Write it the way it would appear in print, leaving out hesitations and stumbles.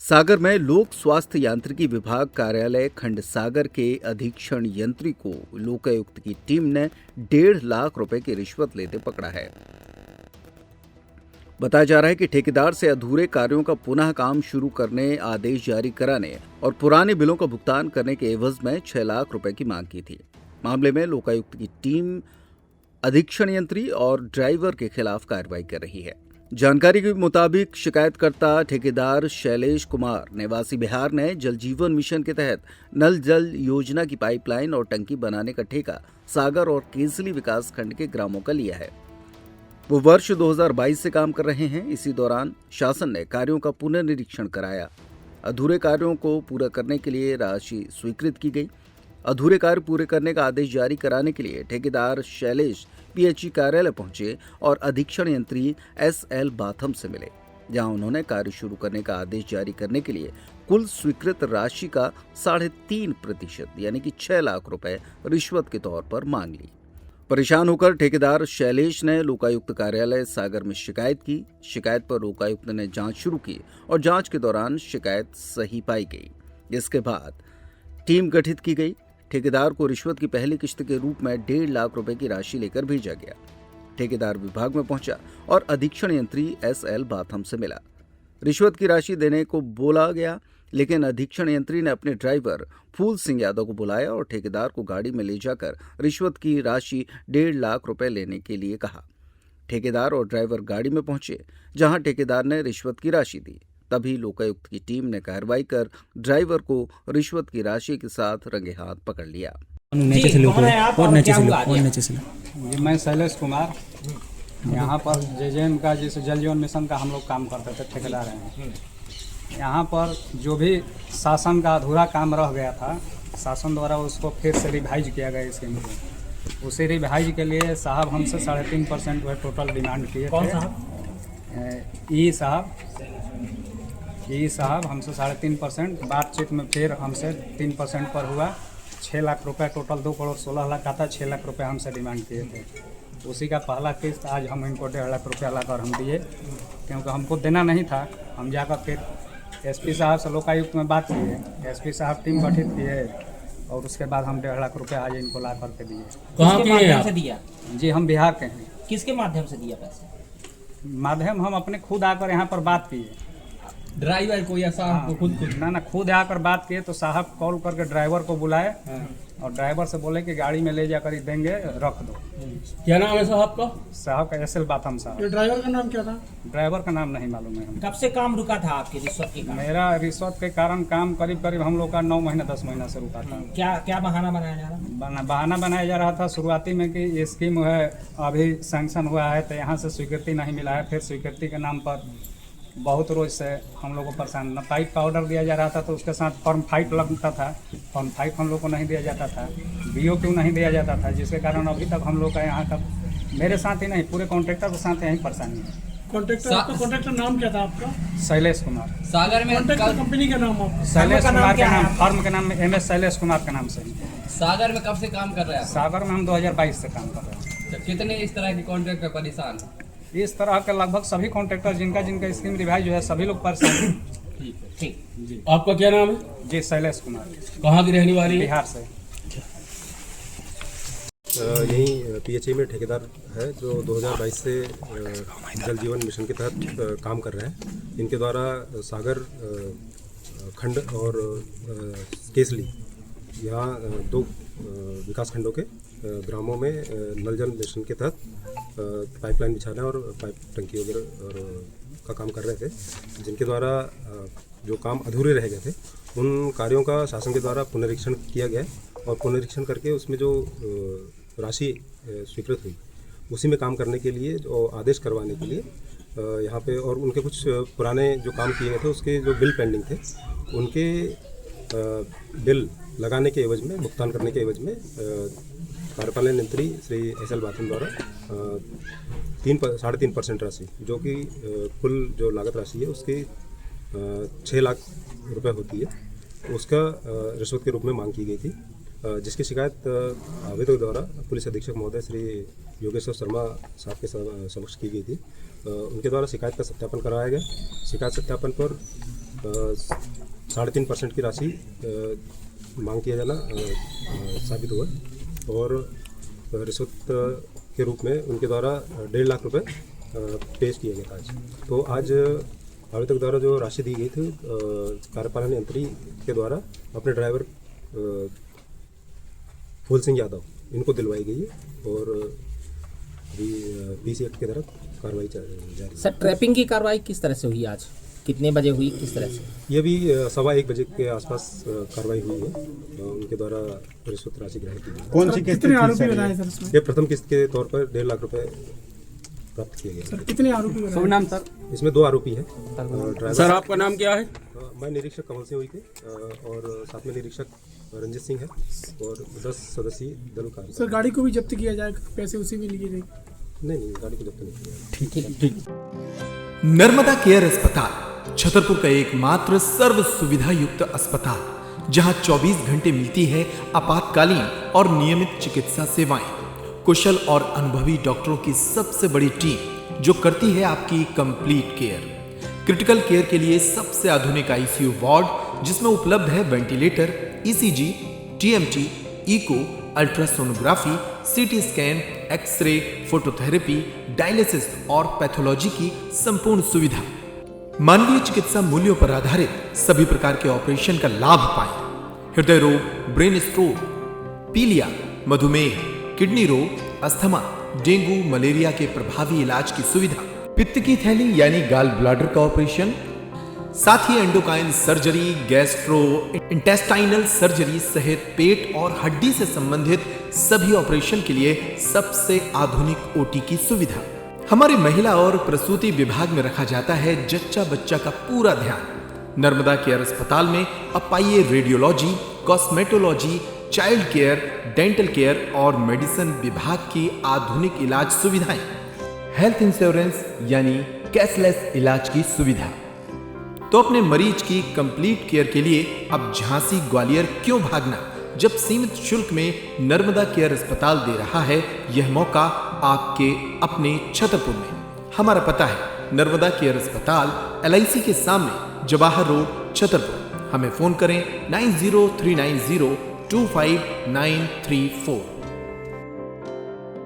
सागर में लोक स्वास्थ्य यांत्रिकी विभाग कार्यालय खंड सागर के अधीक्षण यंत्री को लोकायुक्त की टीम ने 1.5 लाख रुपए की रिश्वत लेते पकड़ा है। बताया जा रहा है कि ठेकेदार से अधूरे कार्यों का पुनः काम शुरू करने, आदेश जारी कराने और पुराने बिलों का भुगतान करने के एवज में 6 लाख रुपए की मांग की थी। मामले में लोकायुक्त की टीम अधीक्षण यंत्री और ड्राइवर के खिलाफ कार्रवाई कर रही है। जानकारी के मुताबिक शिकायतकर्ता ठेकेदार शैलेश कुमार निवासी बिहार ने जल जीवन मिशन के तहत नल जल योजना की पाइपलाइन और टंकी बनाने का ठेका सागर और केसली विकास खंड के ग्रामों का लिया है। वो वर्ष 2022 से काम कर रहे हैं। इसी दौरान शासन ने कार्यों का पुनर्निरीक्षण कराया। अधूरे कार्यों को पूरा करने के लिए राशि स्वीकृत की गई। अधूरे कार्य पूरे करने का आदेश जारी कराने के लिए ठेकेदार शैलेश पीएचई कार्यालय पहुंचे और अधीक्षण यंत्री एसएल बाथम से मिले, जहां उन्होंने कार्य शुरू करने का आदेश जारी करने के लिए कुल स्वीकृत राशि का 3.5% यानी कि 6 लाख रुपए रिश्वत के तौर पर मांग ली। परेशान होकर ठेकेदार शैलेश ने लोकायुक्त कार्यालय सागर में शिकायत की। शिकायत पर लोकायुक्त ने जांच शुरू की और जांच के दौरान शिकायत सही पाई गई। इसके बाद टीम गठित की गई। ठेकेदार को रिश्वत की पहली किश्त के रूप में 1.5 लाख रुपए की राशि लेकर भेजा गया। ठेकेदार विभाग में पहुंचा और अधीक्षण यंत्री एसएल बाथम से मिला। रिश्वत की राशि देने को बोला गया, लेकिन अधीक्षण यंत्री ने अपने ड्राइवर फूल सिंह यादव को बुलाया और ठेकेदार को गाड़ी में ले जाकर रिश्वत की राशि 1.5 लाख रुपए लेने के लिए कहा। ठेकेदार और ड्राइवर गाड़ी में पहुंचे, जहां ठेकेदार ने रिश्वत की राशि दी। तभी लोकायुक्त की टीम ने कार्रवाई कर ड्राइवर को रिश्वत की राशि के साथ रंगे हाथ पकड़ लिया। मैं शैलेश कुमार, यहाँ पर जेजेएम का जैसे जल जीवन मिशन का हम लोग काम करते थे, ठेकेदार हैं। यहाँ पर जो भी शासन का अधूरा काम रह गया था, शासन द्वारा उसको फिर से रिवाइज किया गया स्कीम को। उसी रिवाइज के लिए साहब हमसे 3.5% वह टोटल डिमांड किए थे। कौन साहब? ई साहब हमसे 3.5%, बातचीत में फिर हमसे 3% पर हुआ। 6 लाख रुपए टोटल 2 करोड़ 16 लाख का था। 6 लाख रुपए हमसे डिमांड किए थे। उसी का पहला किस्त आज हम इनको 1.5 लाख रुपया लाकर हम दिए, क्योंकि हमको देना नहीं था। हम जाकर फिर एसपी साहब से लोकायुक्त में बात किए। एसपी साहब टीम गठित किए और उसके बाद हम 1.5 लाख रुपया आज इनको ला करके दिए। कहाँ के माध्यम से दिया? जी, हम बिहार के हैं। किसके माध्यम से दिया पैसे? माध्यम हम अपने खुद आकर यहाँ पर बात किए। ड्राइवर को या साहब को? खुद ना खुद आकर बात किए तो साहब कॉल करके ड्राइवर को बुलाए और ड्राइवर से बोले कि गाड़ी में ले जाकर ही देंगे, रख दो। क्या नाम है साहब का? साहब का एसएल बाथम साहब। ड्राइवर का नाम क्या था? ड्राइवर का नाम नहीं मालूम है हमको। कब से काम रुका था आपकी रिश्वत के कारण? मेरा रिश्वत के कारण काम करीब हम लोग का 9 महीना 10 महीना से रुका था। क्या बहाना बनाया जा रहा? बहाना बनाया जा रहा था शुरुआती में कि ये स्कीम है अभी सैंक्शन हुआ है, तो यहाँ से स्वीकृति नहीं मिला है। फिर स्वीकृति के नाम पर बहुत रोज से हम लोग को परेशान, न पाइप का ऑर्डर दिया जा रहा था तो उसके साथ फॉर्म 5 लगता था। फॉर्म 5 हम लोग को नहीं दिया जाता था। बीओ क्यों नहीं दिया जाता था, जिसके कारण अभी तक हम लोग का यहाँ का, मेरे साथ ही नहीं पूरे कॉन्ट्रैक्टर के साथ यही परेशानी है। कॉन्ट्रैक्टर नाम क्या था आपका? शैलेश कुमार। सागर में कंपनी का नाम आपका? शैलेश कुमार का नाम, फर्म के नाम में MS शैलेश कुमार के नाम से। सागर में कब से काम कर रहे हैं? सागर में हम 2022 से काम कर रहे हैं। तो कितने इस तरह के कॉन्ट्रैक्ट पे परेशान? इस तरह के लगभग सभी कॉन्ट्रैक्टर जिनका स्कीम रिवाइज जो है सभी लोग परेशान हैं। ठीक जी। आपका क्या नाम है? जी, शैलेश कुमार। कहाँ की रहने वाली है? बिहार से। यही पीएचई में ठेकेदार है जो 2022 से जल जीवन मिशन के तहत काम कर रहे हैं। इनके द्वारा सागर खंड और केसली यहाँ 2 विकास खंडों के ग्रामों में नल जल मिशन के तहत पाइपलाइन बिछाना और पाइप टंकी वगैरह और का काम कर रहे थे, जिनके द्वारा जो काम अधूरे रह गए थे उन कार्यों का शासन के द्वारा पुनरीक्षण किया गया और पुनरीक्षण करके उसमें जो राशि स्वीकृत हुई उसी में काम करने के लिए जो आदेश करवाने के लिए यहाँ पे, और उनके कुछ पुराने जो काम किए गए थे उसके जो बिल पेंडिंग थे उनके बिल लगाने के एवज में, भुगतान करने के एवज में कार्यपालन यंत्री श्री एसएल बाथम द्वारा 3.5% राशि, जो कि कुल जो लागत राशि है उसकी 6 लाख रुपए होती है, उसका रिश्वत के रूप में मांग की गई थी, जिसकी शिकायत आवेदक द्वारा पुलिस अधीक्षक महोदय श्री योगेश्वर शर्मा साहब के समक्ष की गई थी। उनके द्वारा शिकायत का सत्यापन कराया गया। शिकायत सत्यापन पर 3.5% की राशि मांग किया जाना साबित हुआ और रिश्वत के रूप में उनके द्वारा 1.5 लाख रुपए पेश किए गए आज। तो आज आवेदक द्वारा जो राशि दी गई थी कार्यपालन यंत्री के द्वारा अपने ड्राइवर फूल सिंह यादव इनको दिलवाई गई है और अभी BC एक्ट के तहत कार्रवाई जारी है। सर ट्रैपिंग की कार्रवाई किस तरह से हुई आज, कितने बजे हुई, किस तरह से? ये भी 1:15 बजे के आसपास कार्रवाई हुई है। उनके द्वारा रिश्वत राशि ग्रहण की गई। कौन सी किस्त कितने थी आरोपी सर? बनाए सर इसमें? ये प्रथम किस्त के तौर पर 1.5 लाख रुपए प्राप्त किए गए। सर कितने आरोपी बनाए? शुभ नाम सर। इसमें 2 आरोपी हैं। ड्राइवर सर आपका नाम क्या है? मैं निरीक्षक कमल सिंह हुई थे और साथ में निरीक्षक रंजित सिंह है और 10 सदस्यीय दल का। सर गाड़ी को भी जब्त किया जाएगा, पैसे उसी में लिए जाएंगे? नहीं, गाड़ी को जब्त नहीं किया। नर्मदा केयर अस्पताल छतरपुर का एकमात्र सर्व सुविधा युक्त अस्पताल जहां 24 घंटे मिलती है आपातकालीन और नियमित चिकित्सा सेवाएं। कुशल और अनुभवी डॉक्टरों की सबसे बड़ी टीम जो करती है आपकी कंप्लीट केयर। क्रिटिकल केयर के लिए सबसे आधुनिक ICU वार्ड जिसमें उपलब्ध है ventilator, ECG, TMT, echo, ultrasonography, CT scan, x ray, phototherapy, dialysis और पैथोलॉजी की संपूर्ण सुविधा। मानवीय चिकित्सा मूल्यों पर आधारित सभी प्रकार के ऑपरेशन का लाभ पाएं। हृदय रोग, ब्रेन स्ट्रोक, पीलिया, मधुमेह, किडनी रोग, अस्थमा, डेंगू, मलेरिया के प्रभावी इलाज की सुविधा, पित्त की थैली यानी गाल ब्लैडर का ऑपरेशन, साथ ही endocrine surgery, gastrointestinal surgery सहित पेट और हड्डी से संबंधित सभी ऑपरेशन के लिए सबसे आधुनिक OT की सुविधा। हमारे महिला और प्रसूति विभाग में रखा जाता है जच्चा बच्चा का पूरा ध्यान। नर्मदा केयर अस्पताल में अब पाइए radiology, cosmetology, child care, dental care और मेडिसिन विभाग की आधुनिक इलाज सुविधाएं। हेल्थ इंश्योरेंस यानी कैशलेस इलाज की सुविधा। तो अपने मरीज की कंप्लीट केयर के लिए अब झांसी ग्वालियर क्यों भागना, जब सीमित शुल्क में नर्मदा केयर अस्पताल दे रहा है यह मौका आपके अपने छतरपुर में। हमारा पता है नर्मदा केयर अस्पताल LIC के सामने, जवाहर रोड, छतरपुर। हमें फोन करें 9039025934।